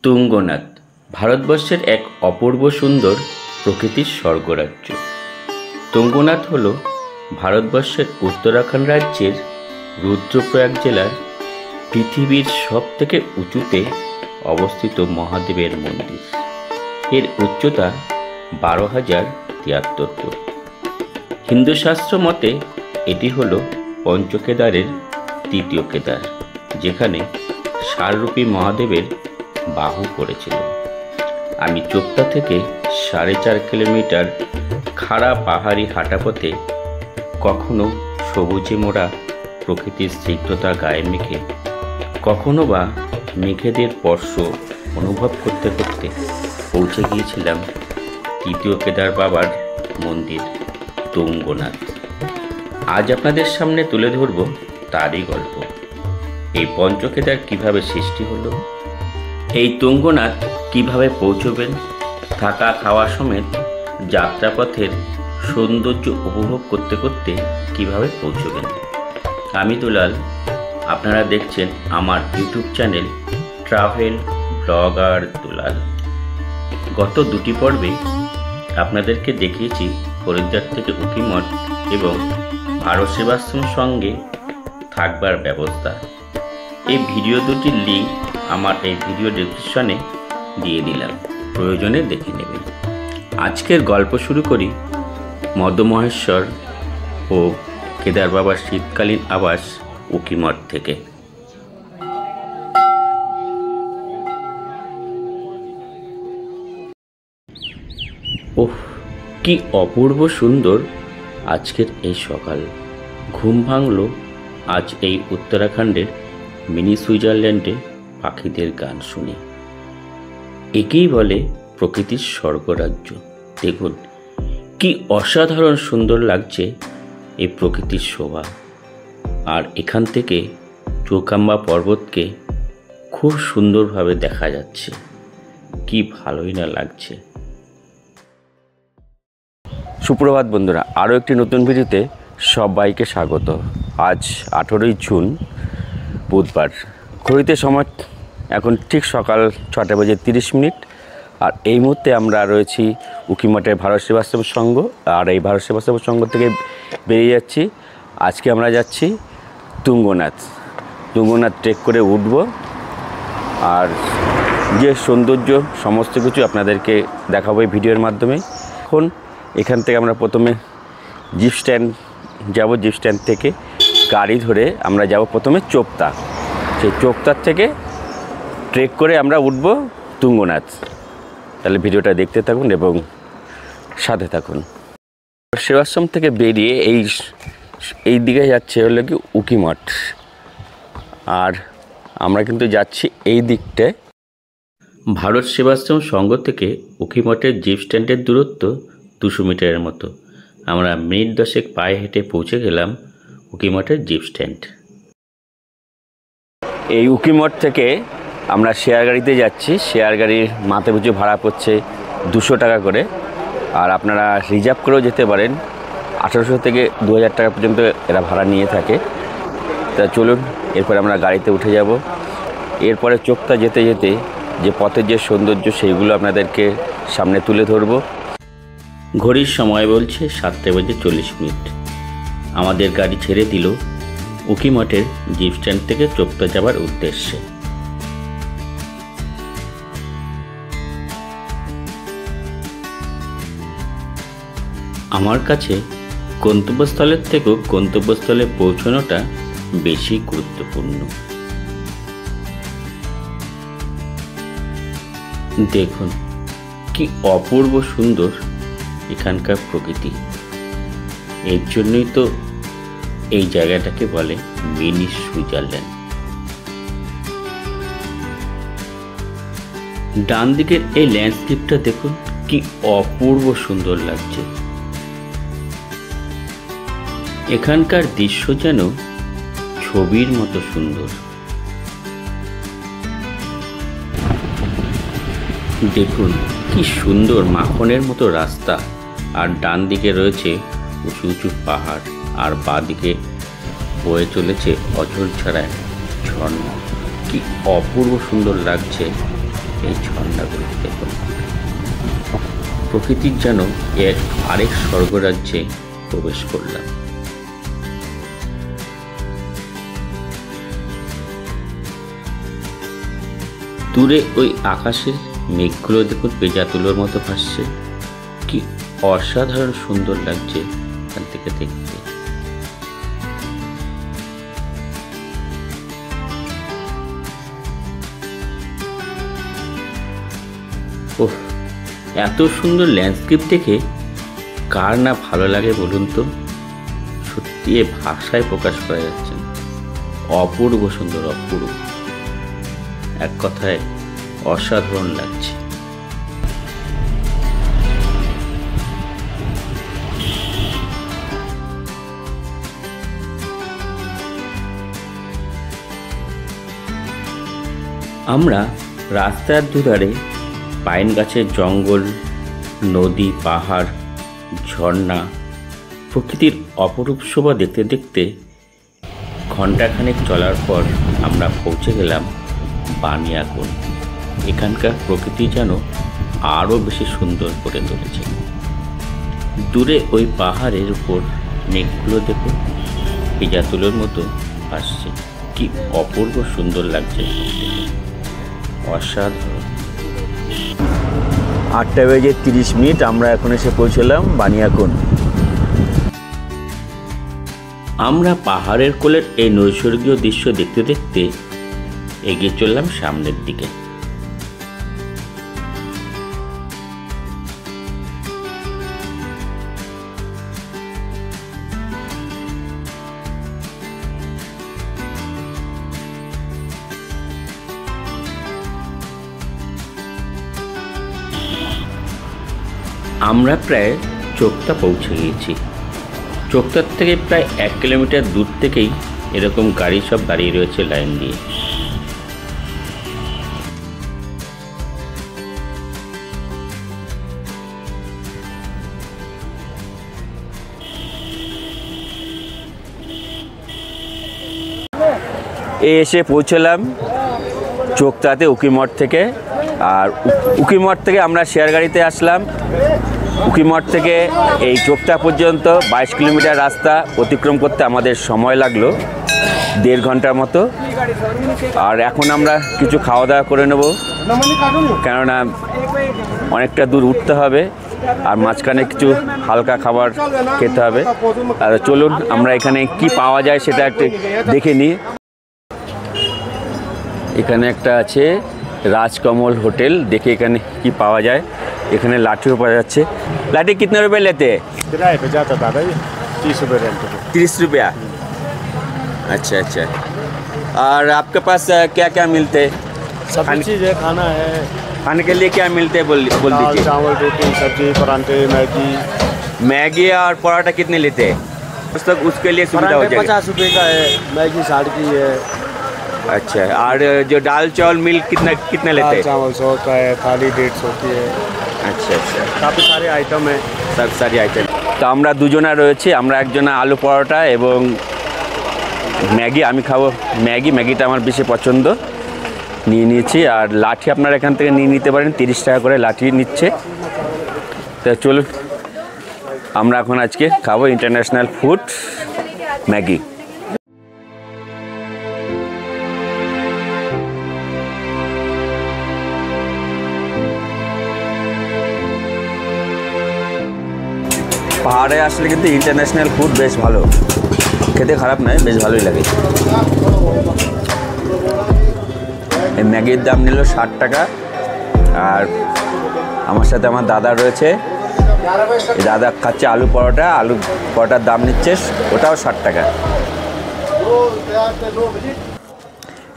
তুঙ্গনাথ ভারতবর্ষের এক অপূর্ব সুন্দর প্রকৃতির স্বর্গরাজ্য। তুঙ্গনাথ হল ভারতবর্ষের উত্তরাখণ্ড রাজ্যের রুদ্রপ্রয়াগ জেলার পৃথিবীর সবথেকে উঁচুতে অবস্থিত মহাদেবের মন্দির। এর উচ্চতা 12,073 ফুট। হিন্দু শাস্ত্র মতে এটি হল পঞ্চকেদারের তৃতীয় কেদার, যেখানে ষাঁড়রূপী মহাদেবের বাহু পড়েছিল। আমি চোপতা থেকে 4.5 কিলোমিটার খাড়া পাহাড়ি হাঁটাপথে কখনো সবুজে মোড়া প্রকৃতির স্নিগ্ধতা গায়ে মেখে, কখনো বা মেঘেদের স্পর্শ অনুভব করতে করতে পৌঁছে গিয়েছিলাম তৃতীয় কেদার বাবার মন্দির তুঙ্গনাথ। আজ আপনাদের সামনে তুলে ধরব তারই গল্প। এই পঞ্চকেদার কিভাবে সৃষ্টি হলো, এই তুঙ্গনাথ কিভাবে পৌঁছবেন, থাকা খাওয়া সমেত যাত্রাপথের সৌন্দর্য উপভোগ করতে করতে কিভাবে পৌঁছবেন। আমি দুলাল, আপনারা দেখছেন আমার ইউটিউব চ্যানেল ট্রাভেল ব্লগার দুলাল। গত 2টি পর্বে আপনাদেরকে দেখিয়েছি হরিদ্বার থেকে উকিমঠ এবং ভারত সেবাশ্রম সঙ্গে থাকবার ব্যবস্থা। এই ভিডিও দুটির লিঙ্ক আমার এই ভিডিও ডেসক্রিপশনে দিয়ে দিলাম, প্রয়োজনে দেখে নেবেন। আজকের গল্প শুরু করি মদমহেশ্বর ও কেদার বাবার শীতকালীন আবাস উকিমঠ থেকে। ওহ, কি অপূর্ব সুন্দর আজকের এই সকাল। ঘুম ভাঙল আজ এই উত্তরাখণ্ডের মিনি সুইজারল্যান্ডে পাখিদের গান শুনে। একেই বলে প্রকৃতির স্বর্গরাজ্য। দেখুন কি অসাধারণ সুন্দর লাগছে এই প্রকৃতির শোভা। আর এখান থেকে চৌকাম্বা পর্বতকে খুব সুন্দরভাবে দেখা যাচ্ছে। কি ভালোই না লাগছে। সুপ্রভাত বন্ধুরা, আরও একটি নতুন ভিডিওতে সবাইকে স্বাগত। আজ 18ই জুন বুধবার। ঘড়িতে সময় এখন ঠিক সকাল 6:30। আর এই মুহূর্তে আমরা রয়েছি উকিমঠের ভারত সেবাশ্রম সংঘ। আর এই ভারত সেবাশ্রম সংঘ থেকে বেরিয়ে যাচ্ছি। আজকে আমরা যাচ্ছি তুঙ্গনাথ ট্রেক করে উঠব। আর যে সৌন্দর্য সমস্ত কিছু আপনাদেরকে দেখাবো এই ভিডিওর মাধ্যমে। এখন এখান থেকে আমরা প্রথমে জিপ স্ট্যান্ড যাব। জিপ স্ট্যান্ড থেকে গাড়ি ধরে আমরা যাব প্রথমে চোপতা। সেই চোপতার থেকে ট্রেক করে আমরা উঠব তুঙ্গনাথ। তাহলে ভিডিওটা দেখতে থাকুন এবং সাথে থাকুন। সেবাশ্রম থেকে বেরিয়ে এই দিকে যাচ্ছে হলো কি উকিমঠ। আর আমরা কিন্তু যাচ্ছি এই দিকটায়। ভারত সেবাশ্রম সংঘ থেকে উকিমঠের জিপ স্ট্যান্ডের দূরত্ব 200 মিটারের মতো। আমরা মিনিট 10 পায়ে হেঁটে পৌঁছে গেলাম উকিমঠের জিপ স্ট্যান্ড। এই উকিমঠ থেকে আমরা শেয়ার গাড়িতে যাচ্ছি। শেয়ার গাড়ির মাথা পিছু ভাড়া পড়ছে 200 টাকা করে। আর আপনারা রিজার্ভ করেও যেতে পারেন। 1800 থেকে 2000 টাকা পর্যন্ত এরা ভাড়া নিয়ে থাকে। তা চলুন এরপরে আমরা গাড়িতে উঠে যাব। এরপরে চোপতা যেতে যেতে যে পথের যে সৌন্দর্য সেইগুলো আপনাদেরকে সামনে তুলে ধরব। ঘড়ির সময় বলছে 7:40। আমাদের গাড়ি ছেড়ে দিল উকিমঠের জিপ স্ট্যান্ড থেকে চোপতা যাবার উদ্দেশ্যে। আমার কাছে গন্তব্যস্থলের থেকেও গন্তব্যস্থলে পৌঁছানোটা বেশি গুরুত্বপূর্ণ। দেখুন কি অপূর্ব সুন্দর এখানকার প্রকৃতি। এর জন্যই তো এই জায়গাটাকে বলে মিনি সুইজারল্যান্ড। ডান দিকের এই ল্যান্ডস্কেপটা দেখুন কি অপূর্ব সুন্দর লাগছে। এখানকার দৃশ্য যেন ছবির মতো সুন্দর। দেখুন কি সুন্দর মাখনের মতো রাস্তা। আর ডান দিকে রয়েছে উঁচু উঁচু পাহাড়, আর বাঁ দিকে বয়ে চলেছে অঝোরঝাড়া ঝর্ণা। কি অপূর্ব সুন্দর লাগছে এই ঝর্ণাগুলো দেখুন, প্রকৃতির যেন এক আরেক স্বর্গরাজ্যে প্রবেশ করলাম। দূরে ওই আকাশের মেঘগুলো দেখুন পেঁজা তুলোর মতো ভাসছে, কি অসাধারণ সুন্দর লাগছে এখান থেকে দেখতে। ওহ, এত সুন্দর ল্যান্ডস্কেপ দেখে কার না ভালো লাগে বলুন তো? সত্যি এ ভাষায় প্রকাশ করা যাচ্ছে না। অপূর্ব সুন্দর, অপূর্ব, এক কথায় অসাধারণ লাগছে। আমরা রাস্তার দুধারে পাইন গাছের জঙ্গল, নদী, পাহাড়, ঝর্ণা, প্রকৃতির অপরূপ শোভা দেখতে দেখতে ঘণ্টাখানেক চলার পর আমরা পৌঁছে গেলাম বানিয়াকুণ্ড। এখানকার প্রকৃতি যেন আরও বেশি সুন্দর করে তুলেছে। দূরে ওই পাহাড়ের উপর মেঘগুলো দেখুন পেঁজা তুলোর মতো আসছে, কি অপূর্ব সুন্দর লাগছে, অসাধারণ। 8:30 আমরা এখন এসে পৌঁছলাম বানিয়াকুণ্ড। আমরা পাহাড়ের কোলের এই নৈসর্গীয় দৃশ্য দেখতে দেখতে এগিয়ে চললাম সামনের দিকে। আমরা প্রায় চোপতা পৌঁছে গিয়েছি। চোপতার থেকে প্রায় 1 কিলোমিটার দূর থেকেই এরকম গাড়ি সব দাঁড়িয়ে রয়েছে লাইন দিয়ে। এসে পৌঁছলাম চোপতাতে উকিমঠ থেকে। আর উকিমঠ থেকে আমরা শেয়ার গাড়িতে আসলাম। উকিমঠ থেকে এই চোপতা পর্যন্ত 22 কিলোমিটার রাস্তা অতিক্রম করতে আমাদের সময় লাগলো 1.5 ঘন্টার মতো। আর এখন আমরা কিছু খাওয়া দাওয়া করে নেব, কেননা অনেকটা দূর উঠতে হবে আর মাঝখানে কিছু হালকা খাবার খেতে হবে। আর চলুন আমরা এখানে কি পাওয়া যায় সেটা একটু দেখে নিই। এখানে একটা আছে রাজকমল হোটেল, দেখে এখানে কি পাওয়া যায়। এখানে লাঠিও পাওয়া যাচ্ছে। लाठी कितने रुपए लेते हैं? किराए पे जाता दादा जी 30 रुपये रेंट पे। 30 रुपया। अच्छा अच्छा। और आपके पास क्या क्या मिलते हैं? सब चीज़ है, खाना है। खाने के लिए क्या मिलते हैं बोल दीजिए। चावल, रोटी, सब्जी, पराठे, मैगी। मैगी और पराठा कितने लेते हैं? उसके लिए सुविधा हो जाएगी। 50 रुपये का है, मैगी 60 की है। अच्छा, और जो दाल चावल मिल्क कितना लेते हैं? चावल 100 का है, थाली 150 की है। अच्छा अच्छा, काफ़ी सारे आइटम है, सब सारी आइटम। তো আমরা দুজনা রয়েছি, আমরা একজনা আলু পরোটা এবং ম্যাগি, আমি খাবো ম্যাগিটা আমার বেশি পছন্দ, নিয়ে নিয়েছি। আর লাঠি আপনারা এখান থেকে নিয়ে নিতে পারেন, 30 টাকা করে লাঠি নিচ্ছে। তো চলুন আমরা এখন আজকে খাবো ইন্টারন্যাশনাল ফুড ম্যাগি। পাহাড়ে আসলে কিন্তু ইন্টারন্যাশনাল ফুড বেশ ভালো, খেতে খারাপ নয়, বেশ ভালোই লাগে। এই ম্যাগির দাম নিল 60 টাকা। আর আমার সাথে আমার দাদা রয়েছে, এই দাদা খাচ্ছে আলু পরোটার দাম নিচ্ছে, ওটাও 60 টাকা।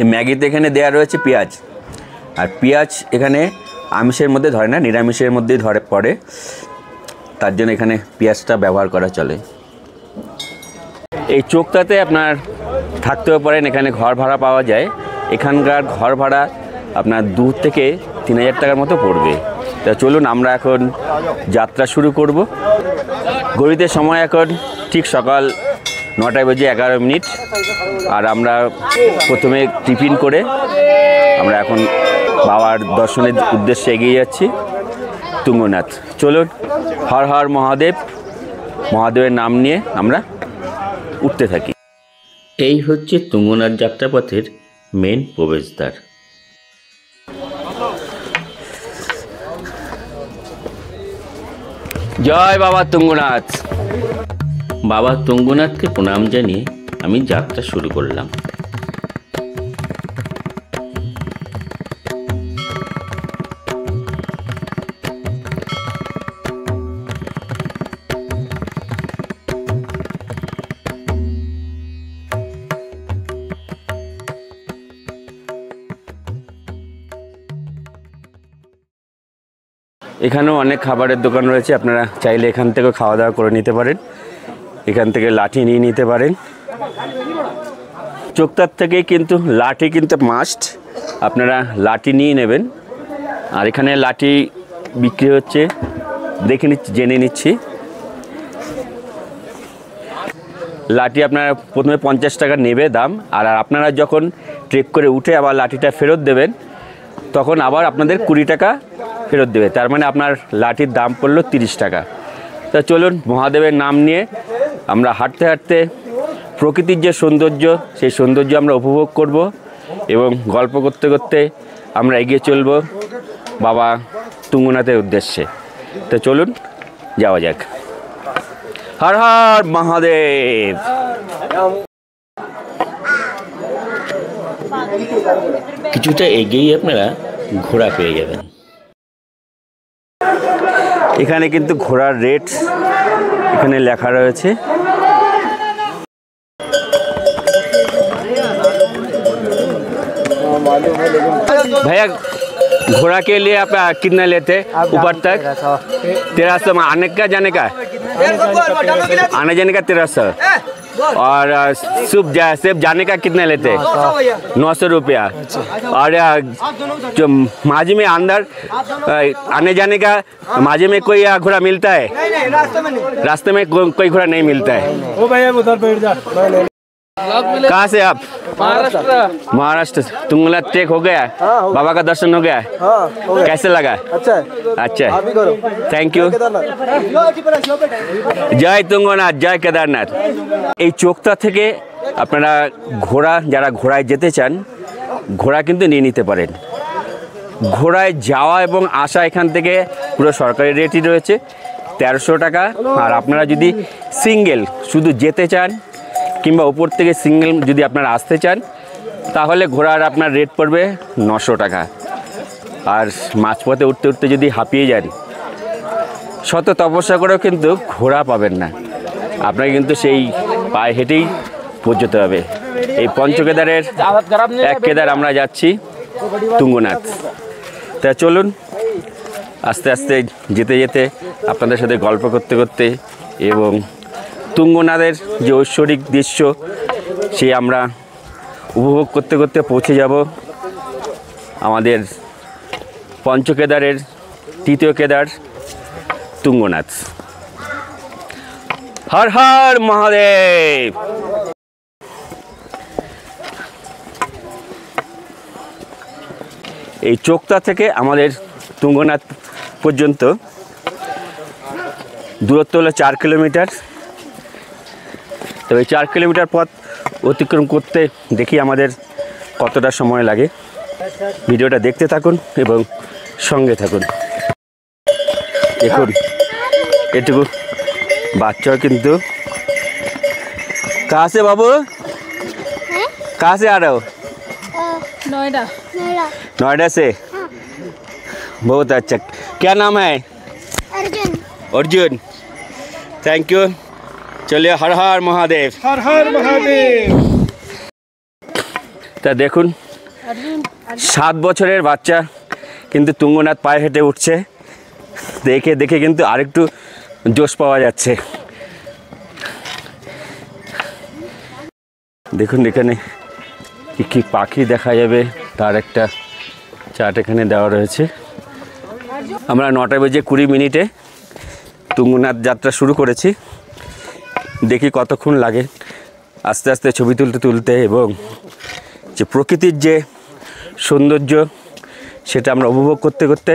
এই ম্যাগিতে এখানে দেওয়া রয়েছে পেঁয়াজ, আর পেঁয়াজ এখানে আমিষের মধ্যে ধরে না, নিরামিষের মধ্যেই পড়ে, তার জন্য এখানে পেঁয়াজটা ব্যবহার করা চলে। এই চোপতাতে আপনার থাকতেও পারেন, এখানে ঘর ভাড়া পাওয়া যায়। এখানকার ঘর ভাড়া আপনার 2 থেকে 3000 টাকার মতো পড়বে। তা চলুন আমরা এখন যাত্রা শুরু করব। ঘড়িতে সময় এখন ঠিক সকাল 9:11 আর আমরা প্রথমে টিফিন করে আমরা এখন বাবার দর্শনের উদ্দেশ্যে এগিয়ে যাচ্ছি তুঙ্গনাথ। চলুন, হর হর মহাদেব, মহাদেবের নাম নিয়ে আমরা উঠতে থাকি। এই হচ্ছে তুঙ্গনাথ যাত্রাপথের মেন প্রবেশদ্বার। জয় বাবা তুঙ্গনাথ। বাবা তুঙ্গনাথকে প্রণাম জানিয়ে আমি যাত্রা শুরু করলাম। এখানেও অনেক খাবারের দোকান রয়েছে, আপনারা চাইলে এখান থেকে খাওয়া দাওয়া করে নিতে পারেন। এখান থেকে লাঠি নিয়ে নিতে পারেন। চোক্তার থেকে কিন্তু লাঠি কিন্তু মাস্ট, আপনারা লাঠি নিয়ে নেবেন। আর এখানে লাঠি বিক্রি হচ্ছে, দেখে নিচ্ছি, জেনে নিচ্ছি। লাঠি আপনারা প্রথমে 50 টাকা নেবে দাম, আর আপনারা যখন ট্রেক করে উঠে আবার লাঠিটা ফেরত দেবেন তখন আবার আপনাদের 20 টাকা ফেরত দেবে। তার মানে আপনার লাঠির দাম পড়লো 30 টাকা। তা চলুন, মহাদেবের নাম নিয়ে আমরা হাঁটতে হাঁটতে প্রকৃতির যে সৌন্দর্য, সেই সৌন্দর্য আমরা উপভোগ করব এবং গল্প করতে করতে আমরা এগিয়ে চলব বাবা তুঙ্গনাথের উদ্দেশ্যে। তো চলুন যাওয়া যাক। হর হর মহাদেব। কিছুটা এগিয়েই আপনারা ঘোড়া পেয়ে যাবেন। এখানে কিন্তু ঘোড়ার রেট এখানে লেখা রয়েছে। भैया घोड़ा के लिए आप कितना लेते ऊपर तक? 1300 आने का जाने का, आने जाने का 1300। और सिर्फ जाने का कितना लेते? 900 रुपया। और जो माझी में अंदर आने जाने का माझी में कोई घोड़ा मिलता है? रास्ते में कोई घोड़ा नहीं मिलता है। कहाँ से आप? महाराष्ट्र। तुंगनाथ ट्रेक हो गया? बाबा का दर्शन हो गया? कैसे लगा? अच्छा, थैंक यू। जय तुंगनाथ, जय केदारनाथ। এই চোক্তা থেকে আপনারা ঘোড়া, যারা ঘোড়ায় যেতে চান, ঘোড়া কিন্তু নিয়ে নিতে পারেন। ঘোড়ায় যাওয়া এবং আসা এখান থেকে পুরো সরকারি রেটই রয়েছে 1300 টাকা। আর আপনারা যদি সিঙ্গেল শুধু যেতে চান কিংবা উপর থেকে সিঙ্গেল যদি আপনারা আসতে চান তাহলে ঘোড়ার আপনার রেট পড়বে 900 টাকা। আর মাঝপথে উঠতে উঠতে যদি হাঁপিয়ে যান, শত তপস্যা করেও কিন্তু ঘোড়া পাবেন না, আপনাকে কিন্তু সেই পায়ে হেঁটেই পৌঁছতে হবে। এই পঞ্চকেদারের এক কেদার আমরা যাচ্ছি তুঙ্গনাথ। তা চলুন আস্তে আস্তে যেতে যেতে আপনাদের সাথে গল্প করতে করতে এবং তুঙ্গনাথের যে ঐশ্বরিক দৃশ্য সে আমরা উপভোগ করতে করতে পৌঁছে যাব আমাদের পঞ্চকেদারের তৃতীয় কেদার তুঙ্গনাথ। হর হর মহাদেব। এই চোক্তা থেকে আমাদের তুঙ্গনাথ পর্যন্ত দূরত্ব হলো 4 কিলোমিটার। তবে 4 কিলোমিটার পথ অতিক্রম করতে দেখি আমাদের কতটা সময় লাগে। ভিডিওটা দেখতে থাকুন এবং সঙ্গে থাকুন। দেখুন এটুকু বাচ্চাও কিন্তু। कहाँ से बाबू? कहाँ से आ रहे हो? नोएडा। नोएडा से? बहुत अच्छा। क्या नाम है? अर्जुन। Arjun, thank you. चलिए हर हर महादेव। हर हर महादेव। তা দেখুন 7 বছরের বাচ্চা কিন্তু তুঙ্গনাথ পায়ে হেঁটে উঠছে। দেখে দেখে কিন্তু আরেকটু জোশ পাওয়া যাচ্ছে। দেখুন এখানে কি কি পাখি দেখা যাবে তার একটা চার্ট এখানে দেওয়া রয়েছে। আমরা 9:20 তুঙ্গনাথ যাত্রা শুরু করেছি। দেখি কতক্ষণ লাগে। আস্তে আস্তে ছবি তুলতে তুলতে এবং যে প্রকৃতির যে সৌন্দর্য সেটা আমরা উপভোগ করতে করতে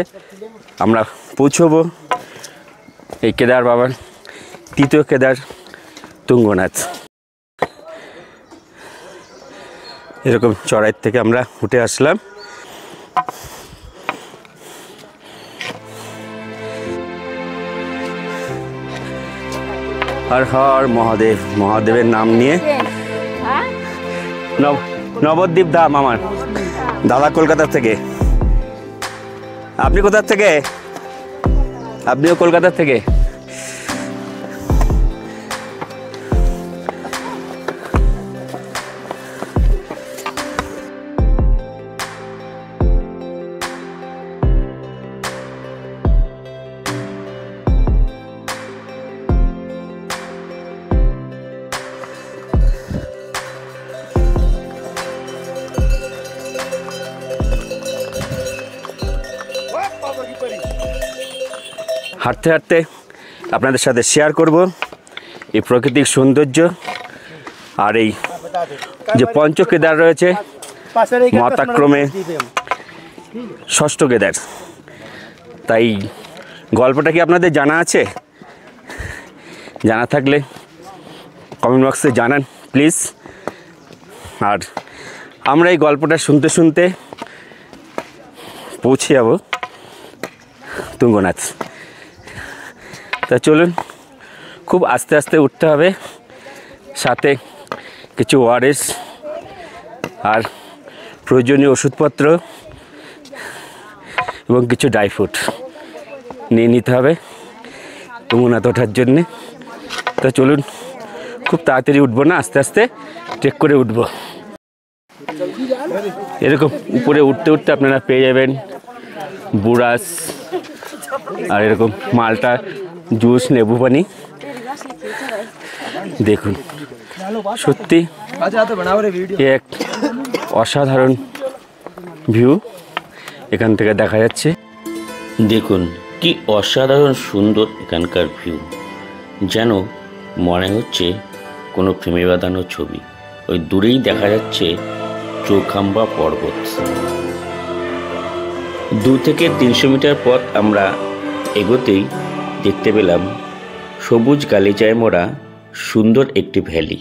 আমরা পৌঁছবো এই কেদার বাবার তৃতীয় কেদার তুঙ্গনাথ। এরকম চড়াইয়ের থেকে আমরা উঠে আসলাম। হর হর মহাদেব, মহাদেবের নাম নিয়ে নবদ্বীপ ধাম। আমার দাদা কলকাতা থেকে। আপনি কোথা থেকে? আপনিও কলকাতা থেকে? হাঁটতে হাঁটতে আপনাদের সাথে শেয়ার করব এই প্রাকৃতিক সৌন্দর্য আর এই যে পঞ্চকেদার রয়েছে মতাক্রমে ষষ্ঠ কেদার। তাই গল্পটা কি আপনাদের জানা আছে? জানা থাকলে কমেন্ট বক্সে জানান প্লিজ। আর আমরা এই গল্পটা শুনতে শুনতে পৌঁছে যাব তুঙ্গনাথ। তা চলুন, খুব আস্তে আস্তে উঠতে হবে, সাথে কিছু ওআরএস আর প্রয়োজনীয় ওষুধপত্র এবং কিছু ড্রাই ফ্রুট নিয়ে নিতে হবে তুঙ্গনাথ ওঠার জন্যে। তো চলুন, খুব তাড়াতাড়ি উঠবো না, আস্তে আস্তে ট্রেক করে উঠবো। এরকম উপরে উঠতে উঠতে আপনারা পেয়ে যাবেন বুরাস আর এরকম মালটা জুস, লেবু পানি। দেখুন, সত্যি এক অসাধারণ ভিউ এখান থেকে দেখা যাচ্ছে। দেখুন কি অসাধারণ সুন্দর এখানকার ভিউ, যেন মনে হচ্ছে কোনো ফ্রেমে বাঁধানো ছবি। ওই দূরেই দেখা যাচ্ছে চৌখাম্বা পর্বত। 2 থেকে 300 মিটার পথ আমরা এগোতেই দেখতে পেলাম সবুজ গালিচায় মোড়া সুন্দর একটি ভ্যালি।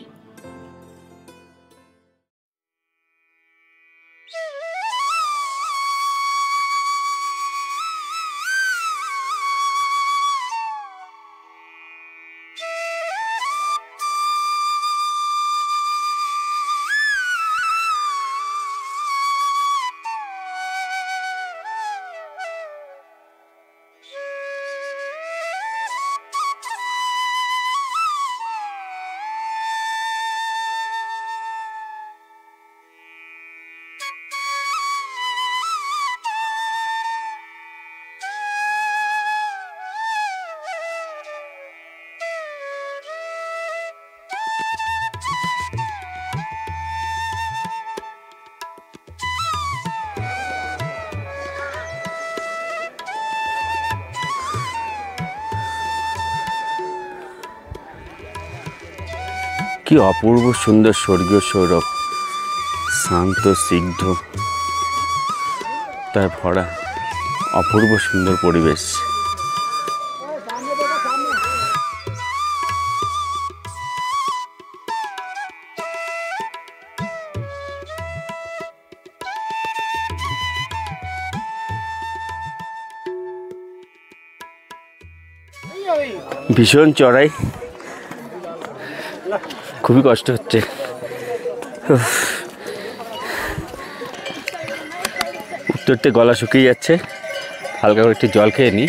কি অপূর্ব সুন্দর স্বর্গীয় সৌরভ, শান্ত স্নিগ্ধ তার ভরা অপূর্ব সুন্দর পরিবেশ। ভীষণ চড়াই, খুবই কষ্ট হচ্ছে। উঠতে উঠতে গলা শুকিয়ে যাচ্ছে, হালকা করে একটু জল খেয়ে নিই।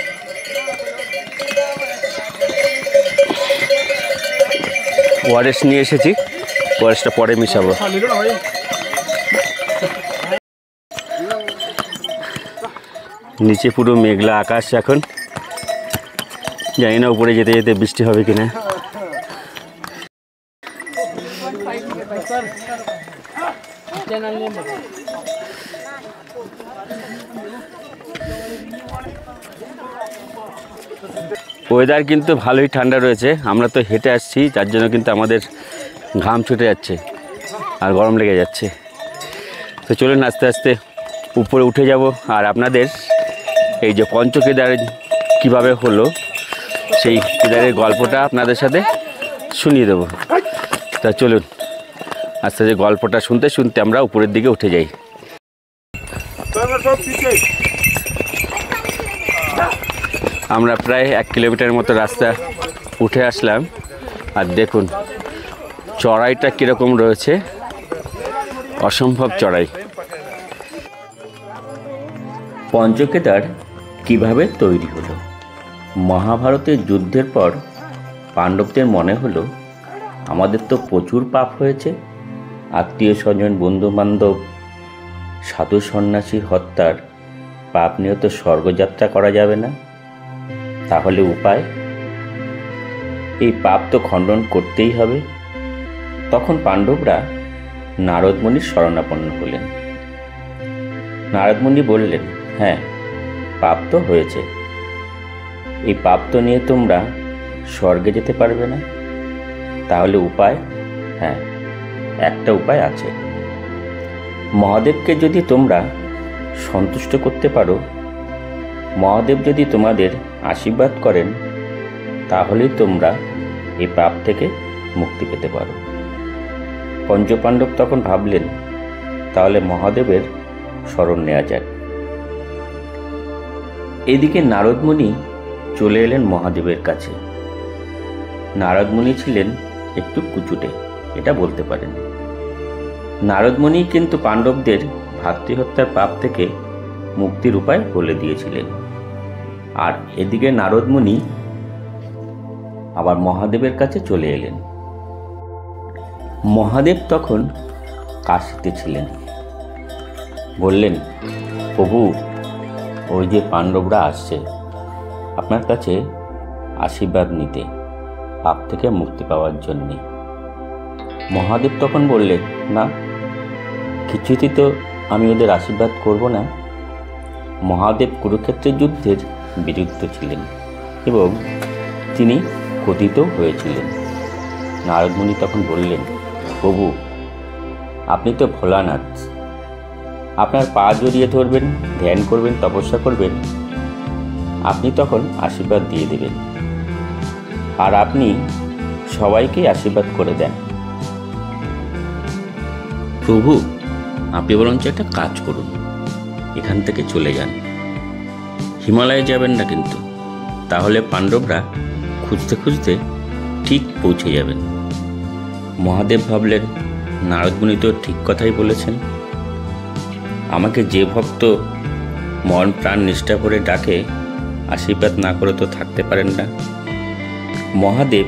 ওআরএস নিয়ে এসেছি, ওআরএসটা পরে মিশাবো। নিচে পুরো মেঘলা আকাশ, এখন জানি না উপরে যেতে যেতে বৃষ্টি হবে কিনা। ওয়েদার কিন্তু ভালোই ঠান্ডা রয়েছে। আমরা তো হেঁটে আসছি, যার জন্য কিন্তু আমাদের ঘাম ছুটে যাচ্ছে আর গরম লেগে যাচ্ছে। তো চলুন আস্তে আস্তে উপরে উঠে যাব আর আপনাদের এই যে পঞ্চকেদার কীভাবে হলো সেই কেদারের গল্পটা আপনাদের সাথে শুনিয়ে দেবো। তা চলুন আস্তে আস্তে গল্পটা শুনতে শুনতে আমরা উপরের দিকে উঠে যাই। আমরা প্রায় 1 কিলোমিটার মতো রাস্তা উঠে আসলাম আর দেখুন চড়াইটা কীরকম রয়েছে, অসম্ভব চড়াই। পঞ্চকেদার কিভাবে তৈরি হলো? মহাভারতের যুদ্ধের পর পাণ্ডবদের মনে হলো আমাদের তো প্রচুর পাপ হয়েছে, আত্মীয় স্বজন বন্ধুবান্ধব সাধু সন্ন্যাসী হত্যার পাপ নিয়ে তো স্বর্গযাত্রা করা যাবে না। তাহলে উপায়? এই পাপ তো খণ্ডন করতেই হবে। তখন পাণ্ডবরা নারদমুনির শরণাপন্ন হলেন। নারদমুনি বললেন, হ্যাঁ পাপ তো হয়েছে, এই পাপ তো নিয়ে তোমরা স্বর্গে যেতে পারবে না, তাহলে উপায়? হ্যাঁ একটা উপায় আছে। মহাদেবকে যদি তোমরা সন্তুষ্ট করতে পারো, মহাদেব যদি তোমাদের আশীর্বাদ করেন, তাহলেই তোমরা এই পাপ থেকে মুক্তি পেতে পারো। পঞ্চপাণ্ডব তখন ভাবলেন তাহলে মহাদেবের শরণ নেওয়া যাক। এদিকে নারদমুনি চলে এলেন মহাদেবের কাছে। নারদমুনি ছিলেন একটু কুচুটে, এটা বলতে পারেন। নারদমুনি কিন্তু পাণ্ডবদের ভাতৃহত্যার পাপ থেকে মুক্তির উপায় বলে দিয়েছিলেন। আর এদিকে নারদমুনি আবার মহাদেবের কাছে চলে এলেন। মহাদেব তখন কাশীতে ছিলেন। বললেন, প্রভু ওই যে পাণ্ডবরা আসছে আপনার কাছে আশীর্বাদ নিতে, পাপ থেকে মুক্তি পাওয়ার জন্যে। মহাদেব তখন বললেন, না কিছুতেই তো আমি ওদের আশীর্বাদ করব না। মহাদেব কুরুক্ষেত্রের যুদ্ধের বিরুদ্ধে ছিলেন এবং তিনি কথিত হয়েছিলেন। নারদমুনি তখন বললেন, প্রভু আপনি তো ভোলানাথ, আপনার পা জড়িয়ে ধরবেন, ধ্যান করবেন, তপস্যা করবেন, আপনি তখন আশীর্বাদ দিয়ে দেবেন। আর আপনি সবাইকে আশীর্বাদ করে দেন। প্রভু আপনি বরঞ্চ একটা কাজ করুন, এখান থেকে চলে যান, হিমালয়ে যাবেন না কিন্তু, তাহলে পাণ্ডবরা খুঁজতে খুঁজতে ঠিক পৌঁছে যাবেন। মহাদেব ভাবলেন, নারদমুনি তো ঠিক কথাই বলেছেন, আমাকে যে ভক্ত মন প্রাণ নিষ্ঠা করে ডাকে আশীর্বাদ না করে তো থাকতে পারেন না। মহাদেব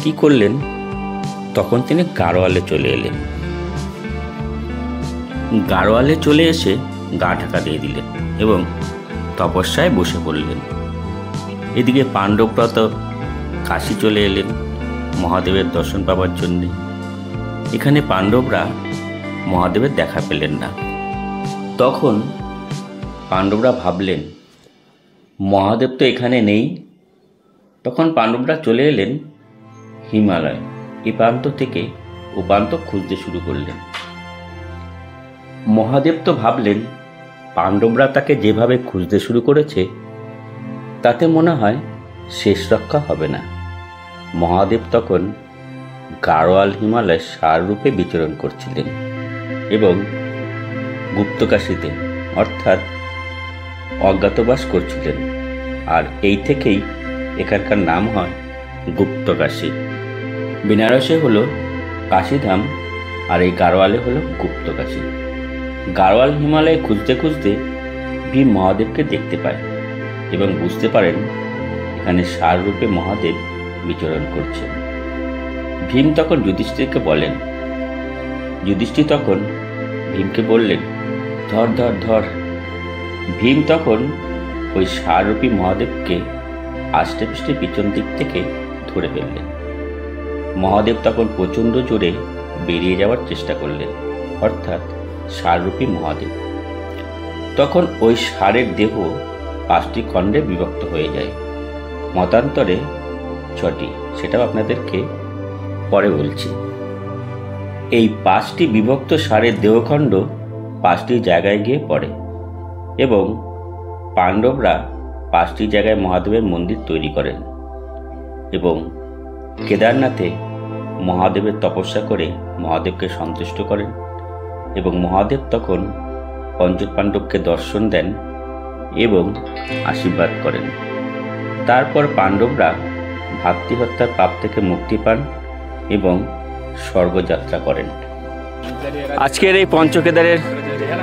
কি করলেন, তখন তিনি গাড়োয়ালে চলে এলেন। গাড়োয়ালে চলে এসে গা ঢাকা দিয়ে দিলেন এবং তপস্যায় বসে পড়লেন। এদিকে পাণ্ডবরা তো কাশী চলে এলেন মহাদেবের দর্শন পাবার জন্যে। এখানে পাণ্ডবরা মহাদেবের দেখা পেলেন না। তখন পাণ্ডবরা ভাবলেন মহাদেব তো এখানে নেই। তখন পাণ্ডবরা চলে এলেন হিমালয়, এ প্রান্ত থেকে ও প্রান্ত খুঁজতে শুরু করলেন। মহাদেব তো ভাবলেন পাণ্ডবরা তাকে যেভাবে খুঁজতে শুরু করেছে তাতে মনে হয় শেষ রক্ষা হবে না। মহাদেব তখন গাড়োয়াল হিমালয়ের সাররূপে বিচরণ করছিলেন এবং গুপ্তকাশীতে অর্থাৎ অজ্ঞাতবাস করছিলেন। আর এই থেকেই এখানকার নাম হয় গুপ্তকাশী। বেনারসে হলো কাশীধাম আর এই গাড়োয়ালে হলো গুপ্তকাশী। গাড়োয়াল হিমালয়ে খুঁজতে খুঁজতে ভীম মহাদেবকে দেখতে পায় এবং বুঝতে পারেন এখানে সাররূপে মহাদেব বিচরণ করছেন। ভীম তখন যুধিষ্ঠিরকে বলেন। যুধিষ্ঠির তখন ভীমকে বললেন, ধর ধর ধর। ভীম তখন ওই সাররূপী মহাদেবকে আষ্টে পৃষ্ঠে পিছন দিক থেকে ধরে ফেললেন। মহাদেব তখন প্রচণ্ড জোরে বেরিয়ে যাওয়ার চেষ্টা করলেন, অর্থাৎ সাররূপী মহাদেব। তখন ওই ষাঁড়ের দেহ 5টি খণ্ডে বিভক্ত হয়ে যায়, মতান্তরে 6টি, সেটাও আপনাদেরকে পরে বলছি। এই 5টি বিভক্ত ষাঁড়ের দেহখণ্ড 5টি জায়গায় গিয়ে পড়ে এবং পাণ্ডবরা 5টি জায়গায় মহাদেবের মন্দির তৈরি করেন এবং কেদারনাথে মহাদেবের তপস্যা করে মহাদেবকে সন্তুষ্ট করেন এবং মহাদেব তখন পঞ্চপাণ্ডবকে দর্শন দেন এবং আশীর্বাদ করেন। তারপর পাণ্ডবরা ভাতৃ হত্যার পাপ থেকে মুক্তি পান এবং স্বর্গযাত্রা করেন। আজকের এই পঞ্চকেদারের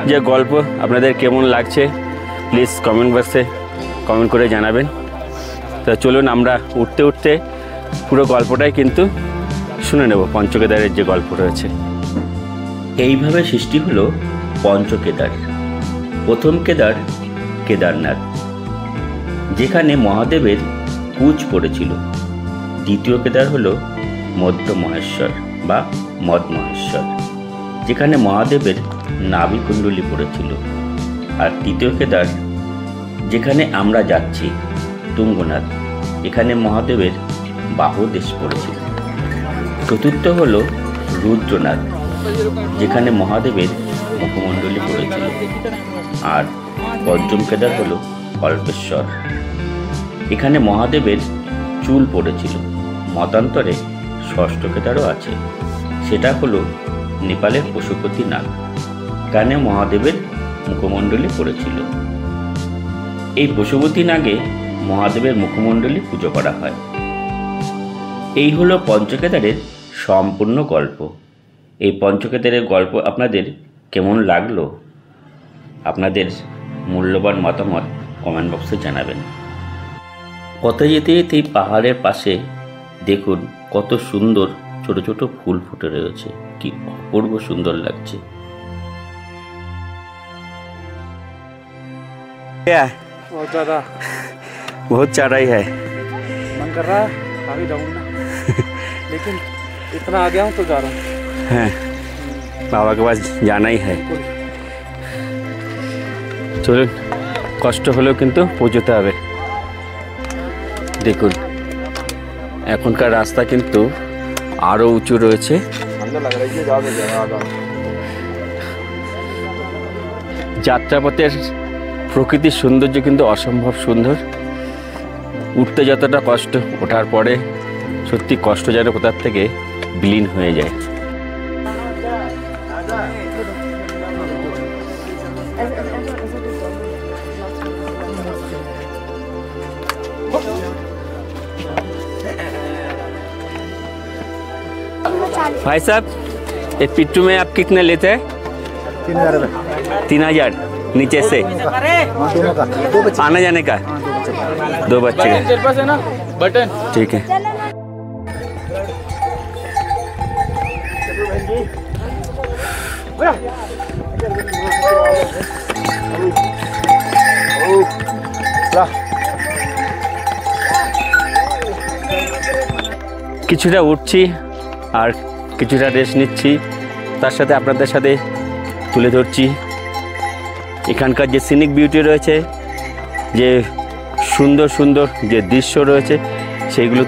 যে গল্প আপনাদের কেমন লাগছে প্লিজ কমেন্ট বক্সে কমেন্ট করে জানাবেন। তো চলুন আমরা উঠতে উঠতে পুরো গল্পটাই কিন্তু শুনে নেব, পঞ্চকেদারের যে গল্প রয়েছে। এইভাবে সৃষ্টি হলো পঞ্চকেদার। প্রথম কেদার কেদারনাথ, যেখানে মহাদেবের কুচ পড়েছিল। দ্বিতীয় কেদার হলো মধ্য মহেশ্বর বা মদ মহেশ্বর, যেখানে মহাদেবের নাভিকুণ্ডলী পড়েছিল। আর তৃতীয় কেদার যেখানে আমরা যাচ্ছি তুঙ্গনাথ, এখানে মহাদেবের বাহুদেশ পড়েছিল। চতুর্থ হলো রুদ্রনাথ, যেখানে মহাদেবের মুখমণ্ডলী পড়েছিল। আর পঞ্চম কেদার হলো কল্পেশ্বর, এখানে মহাদেবের চুল পড়েছিল। মতান্তরে ষষ্ঠ কেদারও আছে, সেটা হলো নেপালের পশুপতিনাথ, এখানে মহাদেবের মুখমণ্ডলী পড়েছিল। এই পশুপতিনাগে মহাদেবের মুখমণ্ডলী পুজো করা হয়। এই হলো পঞ্চকেদারের সম্পূর্ণ গল্প। এই পঞ্চকেদারের গল্প আপনাদের কেমন লাগলো? আপনাদের মূল্যবান মতামত কমেন্ট বক্সে জানাবেন। পথে যেতে যেতে এই পাহাড়ের পাশে দেখুন কত সুন্দর ছোট ছোট ফুল ফুটে রয়েছে, কি অপূর্ব সুন্দর লাগছে। बहुत ज़्यादा बहुत चढ़ाई है, मन कर रहा है अभी जाऊँगा ना लेकिन इतना आ गया हूँ तो जा रहा हूँ। হ্যাঁ বাবা के पास जाना ही है। চলুন, কষ্ট হলেও কিন্তু পৌঁছতে হবে। দেখুন এখনকার রাস্তা কিন্তু আরও উঁচু রয়েছে। যাত্রাপথের প্রকৃতির সৌন্দর্য কিন্তু অসম্ভব সুন্দর। উঠতে যতটা কষ্ট, ওঠার পরে সত্যি কষ্ট যেন কোথার থেকে বিলীন হয়ে যায়। भाई साहब एक पिट्टू में आप कितने लेते हैं? 3,000 नीचे से आने जाने का? 2 बच्चे का। बटन ठीक है। কিছুটা উঠছি আর কিছুটা রেস্ট নিচ্ছি, তার সাথে আপনাদের সাথে তুলে ধরছি এখানকার যে সিনিক বিউটি রয়েছে, যে সুন্দর সুন্দর যে দৃশ্য রয়েছে, সেইগুলো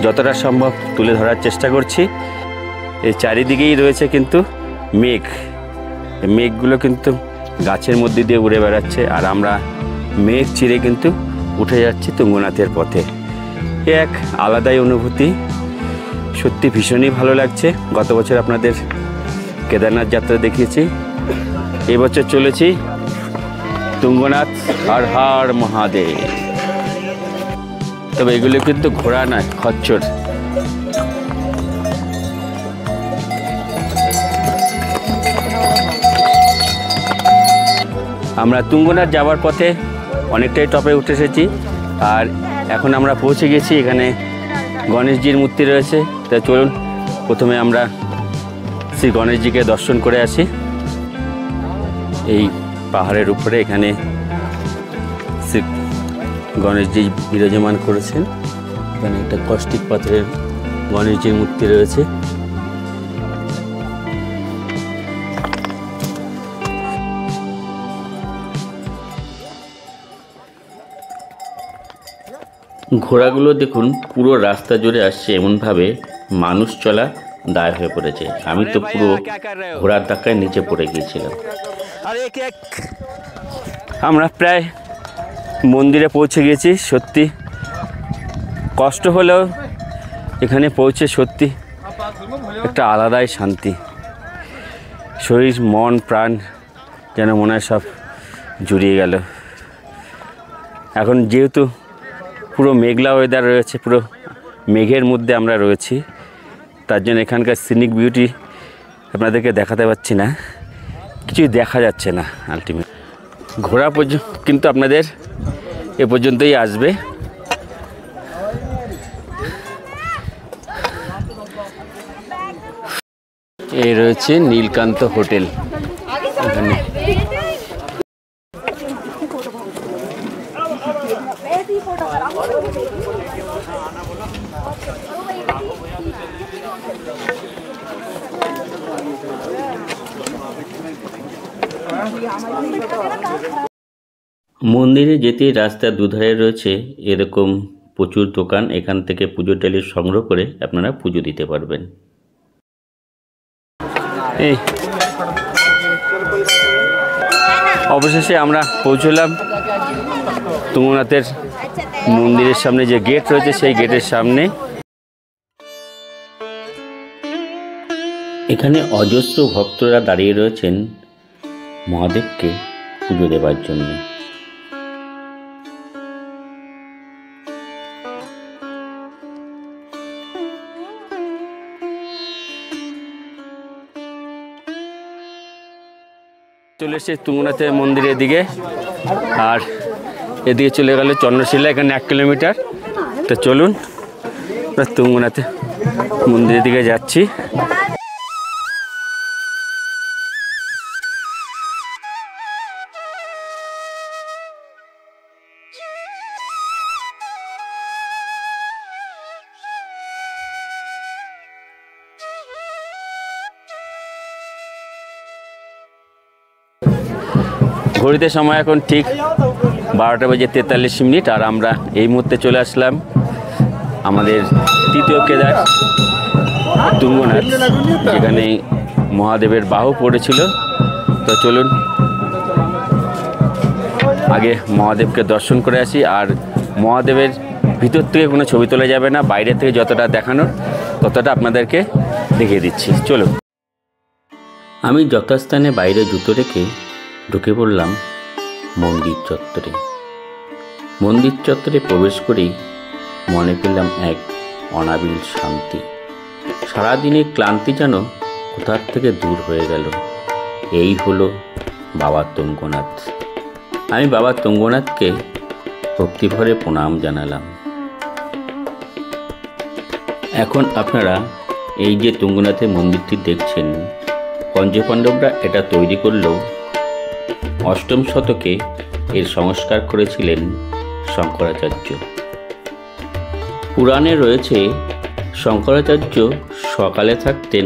যতটা সম্ভব তুলে ধরার চেষ্টা করছি। এই চারিদিকেই রয়েছে কিন্তু মেঘ, মেঘগুলো কিন্তু গাছের মধ্যে দিয়ে উড়ে বেড়াচ্ছে, আর আমরা মেঘ চিরে কিন্তু উঠে যাচ্ছি তুঙ্গনাথের পথে। এ এক আলাদাই অনুভূতি, সত্যি ভীষণই ভালো লাগছে। গত বছর আপনাদের কেদারনাথ যাত্রা দেখিয়েছি, এবছর চলেছি তুঙ্গনাথ। হর হর মহাদেব। তবে এগুলো কিন্তু ঘোড়া নয়, খচ্চর। আমরা তুঙ্গনাথ যাওয়ার পথে অনেকটাই টপে উঠে এসেছি, আর এখন আমরা পৌঁছে গেছি। এখানে গণেশজির মূর্তি রয়েছে, তাই চলুন প্রথমে আমরা শ্রী গণেশজিকে দর্শন করে আসি। এই পাহাড়ের উপরে এখানে শ্রী গণেশজি বিরাজমান করেছেন। এখানে একটা কষ্টিক পাথরের গণেশজির মূর্তি রয়েছে। ঘোড়াগুলো দেখুন পুরো রাস্তা জুড়ে আসছে, এমনভাবে মানুষ চলা দায় হয়ে পড়েছে। আমি তো পুরো ঘোড়ার ধাক্কায় নিচে পড়ে গিয়েছিলাম। আমরা প্রায় মন্দিরে পৌঁছে গেছি। সত্যি কষ্ট হলেও এখানে পৌঁছে সত্যি একটা আলাদাই শান্তি। শরীর মন প্রাণ যেন মনে হয় সব জুড়িয়ে গেল। এখন যেহেতু পুরো মেঘলা ওয়েদার রয়েছে, পুরো মেঘের মধ্যে আমরা রয়েছি, তার জন্য এখানকার সিনিক বিউটি আপনাদেরকে দেখাতে পারছি না, কিছুই দেখা যাচ্ছে না। আলটিমেট ঘোরা পর্যন্ত কিন্তু আপনাদের এ পর্যন্তই আসবে। এই রয়েছে নীলকান্ত হোটেল। এখানে মন্দিরে যেতে রাস্তার দুধারে রয়েছে এরকম প্রচুর দোকান। এখান থেকে পুজোর ডালি সংগ্রহ করে আপনারা পুজো দিতে পারবেন। এই অবশেষে আমরা পৌঁছলাম তুঙ্গনাথের মন্দিরের সামনে। যে গেট রয়েছে সেই গেটের সামনে। এখানে অজস্র ভক্তরা দাঁড়িয়ে রয়েছেন মহাদেবকে পুজো দেবার জন্য। চলে এসেছে তুঙ্গনাথের মন্দিরের দিকে, আর এদিকে চলে গেল চন্দ্রশিলা, এখানে 1 কিলোমিটার। তো চলুন তুঙ্গনাথের মন্দিরের দিকে যাচ্ছি। ঘড়িতে সময় এখন ঠিক 12:43 আর আমরা এই মুহূর্তে চলে আসলাম আমাদের তৃতীয় কেদার তুঙ্গনাথ, যেখানে মহাদেবের বাহু পড়েছিল। তো চলুন আগে মহাদেবকে দর্শন করে আসি। আর মহাদেবের ভিতর থেকে কোনো ছবি তোলা যাবে না, বাইরে থেকে যতটা দেখানোর ততটা আপনাদেরকে দেখিয়ে দিচ্ছি। চলুন। আমি যথাস্থানে বাইরে জুতো রেখে ঢুকে পড়লাম মন্দির চত্বরে। মন্দির চত্বরে প্রবেশ করেই মনে পেলাম এক অনাবিল শান্তি। সারাদিনের ক্লান্তি যেন কোথার থেকে দূর হয়ে গেল। এই হলো বাবা তুঙ্গনাথ। আমি বাবা তুঙ্গনাথকে ভক্তিভরে প্রণাম জানালাম। এখন আপনারা এই যে তুঙ্গনাথের মন্দিরটি দেখছেন, পঞ্চপাণ্ডবরা এটা তৈরি করলেও 8ম শতকে এর সংস্কার করেছিলেন শঙ্করাচার্য। পুরাণে রয়েছে শঙ্করাচার্য সকালে থাকতেন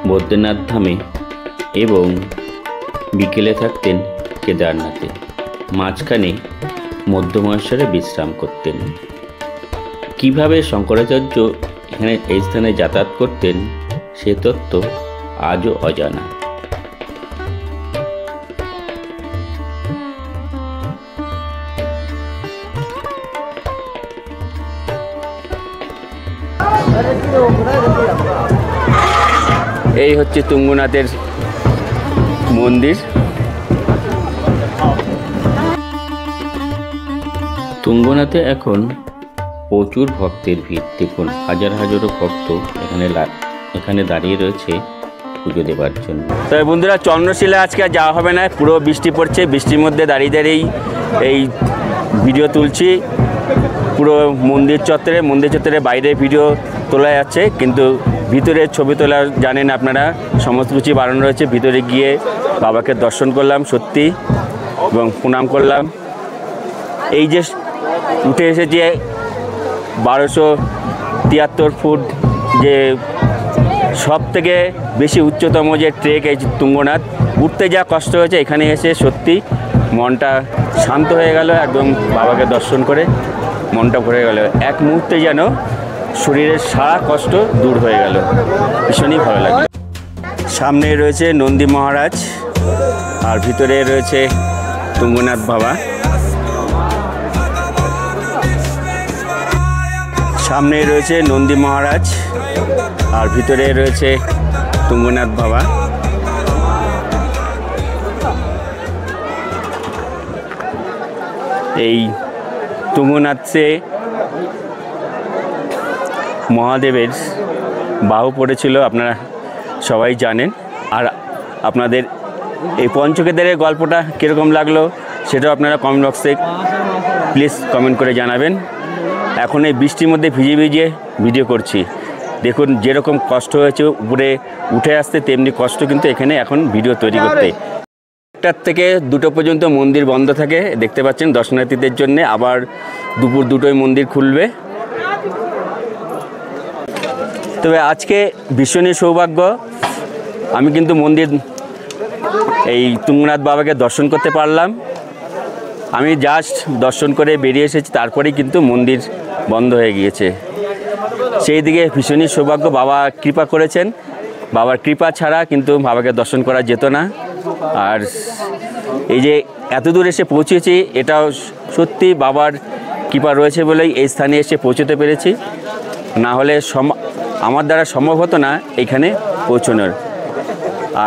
বদ্রীনাথ ধামে এবং বিকেলে থাকতেন কেদারনাথে, মাঝখানে মধ্যমহেশ্বরে বিশ্রাম করতেন। কিভাবে শঙ্করাচার্য এখানে এই স্থানে যাতায়াত করতেন সে তত্ত্ব আজও অজানা। এই হচ্ছে তুঙ্গনাথের মন্দির। তুঙ্গনাথে এখন প্রচুর ভক্তের ভিড়। দেখুন হাজার হাজারো ভক্ত এখানে দাঁড়িয়ে রয়েছে পুজো দেবার জন্য। তবে বন্ধুরা, চন্দ্রশিলা আজকে আর যাওয়া হবে না, পুরো বৃষ্টি পড়ছে। বৃষ্টির মধ্যে দাঁড়িয়ে দাঁড়িয়েই এই ভিডিও তুলছি। পুরো মন্দির চত্বরে বাইরে ভিডিও তোলা যাচ্ছে, কিন্তু ভিতরে ছবি তোলা জানেন আপনারা সমস্ত কিছু বারণ রয়েছে। ভিতরে গিয়ে বাবাকে দর্শন করলাম সত্যি এবং প্রণাম করলাম। এই যে উঠে এসেছে 1273 ফুট, যে সব থেকে বেশি উচ্চতম যে ট্রেক এই তুঙ্গনাথ, উঠতে যা কষ্ট হয়েছে এখানে এসে সত্যি মনটা শান্ত হয়ে গেল। একদম বাবাকে দর্শন করে মনটা ভরে গেল। এক মুহূর্তে যেন শরীরের সারা কষ্ট দূর হয়ে গেল, ভীষণই ভালো লাগলো। সামনে রয়েছে নন্দী মহারাজ আর ভিতরে রয়েছে তুঙ্গনাথ বাবা। সামনে রয়েছে নন্দী মহারাজ আর ভিতরে রয়েছে তুঙ্গনাথ বাবা। এই তুঙ্গনাথে মহাদেবের বাহু পড়েছিল, আপনারা সবাই জানেন। আর আপনাদের এই পঞ্চকেদারের গল্পটা কীরকম লাগলো সেটাও আপনারা কমেন্ট বক্সে প্লিজ কমেন্ট করে জানাবেন। এখন এই বৃষ্টির মধ্যে ভিজে ভিজে ভিডিও করছি, দেখুন যেরকম কষ্ট হয়েছে উপরে উঠে আসতে, তেমনি কষ্ট কিন্তু এখানে এখন ভিডিও তৈরি করতে। 1টা থেকে 2টো পর্যন্ত মন্দির বন্ধ থাকে, দেখতে পাচ্ছেন দর্শনার্থীদের জন্য। আবার দুপুর 2টোয় মন্দির খুলবে। তবে আজকে ভীষণই সৌভাগ্য, আমি কিন্তু মন্দির এই তুঙ্গনাথ বাবাকে দর্শন করতে পারলাম। আমি জাস্ট দর্শন করে বেরিয়ে এসেছি, তারপরেই কিন্তু মন্দির বন্ধ হয়ে গিয়েছে। সেই দিকে ভীষণই সৌভাগ্য, বাবা কৃপা করেছেন। বাবার কৃপা ছাড়া কিন্তু বাবাকে দর্শন করা যেত না। আর এই যে এত দূর এসে পৌঁছেছি, এটাও সত্যি বাবার কৃপা রয়েছে বলেই এই স্থানে এসে পৌঁছতে পেরেছি, না হলে আমার দ্বারা সম্ভব হতো না এখানে পৌঁছানোর।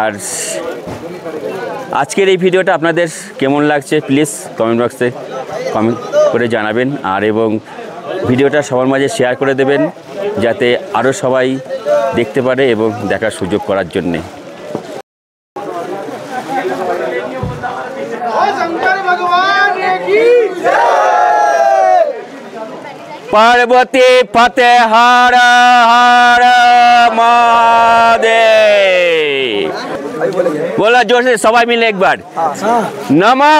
আর আজকের এই ভিডিওটা আপনাদের কেমন লাগছে প্লিজ কমেন্ট বক্সে কমেন্ট করে জানাবেন। আর এবং ভিডিওটা সবার মাঝে শেয়ার করে দেবেন, যাতে আরও সবাই দেখতে পারে এবং দেখার সুযোগ করার জন্যে। পার্বতী ফতে হর হর মহাদেব। बोला जोर से सबाई मिले एक बार। नमः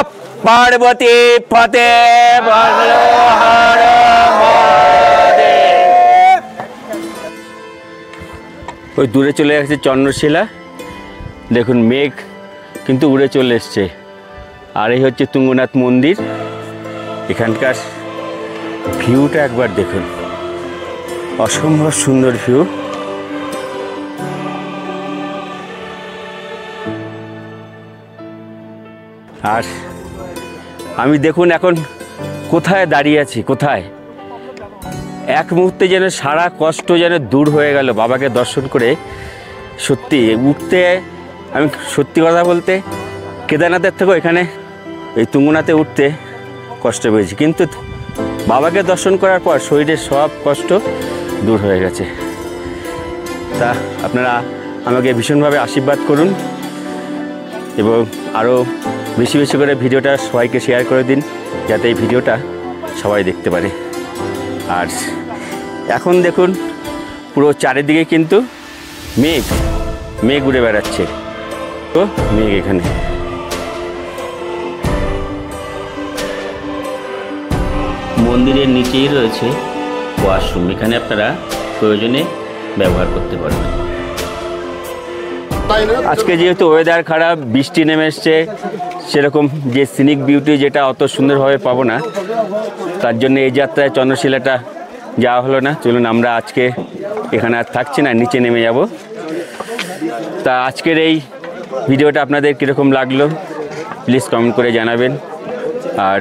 पार्वती फते हर हर महादेव। ওই দূরে চলে গেছে চন্দ্রশিলা, দেখুন মেঘ কিন্তু উড়ে চলে এসছে। আর এই হচ্ছে তুঙ্গনাথ মন্দির। এখানকার ভিউটা একবার দেখুন, অসম্ভব সুন্দর ভিউ। আর আমি দেখুন এখন কোথায় দাঁড়িয়ে আছি, কোথায় এক মুহূর্তে যেন সারা কষ্ট যেন দূর হয়ে গেল বাবাকে দর্শন করে। সত্যি উঠতে, আমি সত্যি কথা বলতে কেদারনাথের থেকেও এখানে এই তুঙ্গনাথে উঠতে কষ্ট পেয়েছি, কিন্তু বাবাকে দর্শন করার পর শরীরের সব কষ্ট দূর হয়ে গেছে। তা আপনারা আমাকে ভীষণভাবে আশীর্বাদ করুন এবং আরও বেশি বেশি করে ভিডিওটা সবাইকে শেয়ার করে দিন, যাতে এই ভিডিওটা সবাই দেখতে পারে। আর এখন দেখুন পুরো চারিদিকে কিন্তু মেঘ মেঘ উড়ে বেড়াচ্ছে, তো মেঘ এখানে। মন্দিরের নিচেই রয়েছে ওয়াশরুম, এখানে আপনারা প্রয়োজনে ব্যবহার করতে পারবেন। আজকে যেহেতু ওয়েদার খারাপ, বৃষ্টি নেমে এসছে, সেরকম যে সিনিক বিউটি যেটা অত সুন্দরভাবে পাবো না, তার জন্য এই যাত্রায় চন্দ্রশিলাটা যাওয়া হলো না। চলুন আমরা আজকে এখানে আর থাকছি না, নিচে নেমে যাব। তা আজকের এই ভিডিওটা আপনাদের কীরকম লাগলো প্লিজ কমেন্ট করে জানাবেন। আর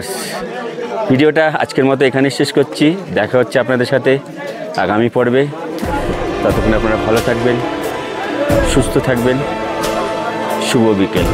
ভিডিওটা আজকের মতো এখানে শেষ করছি, দেখা হচ্ছে আপনাদের সাথে আগামী পর্বে। ততক্ষণ আপনারা ভালো থাকবেন, সুস্থ থাকবেন। শুভ বিকেল।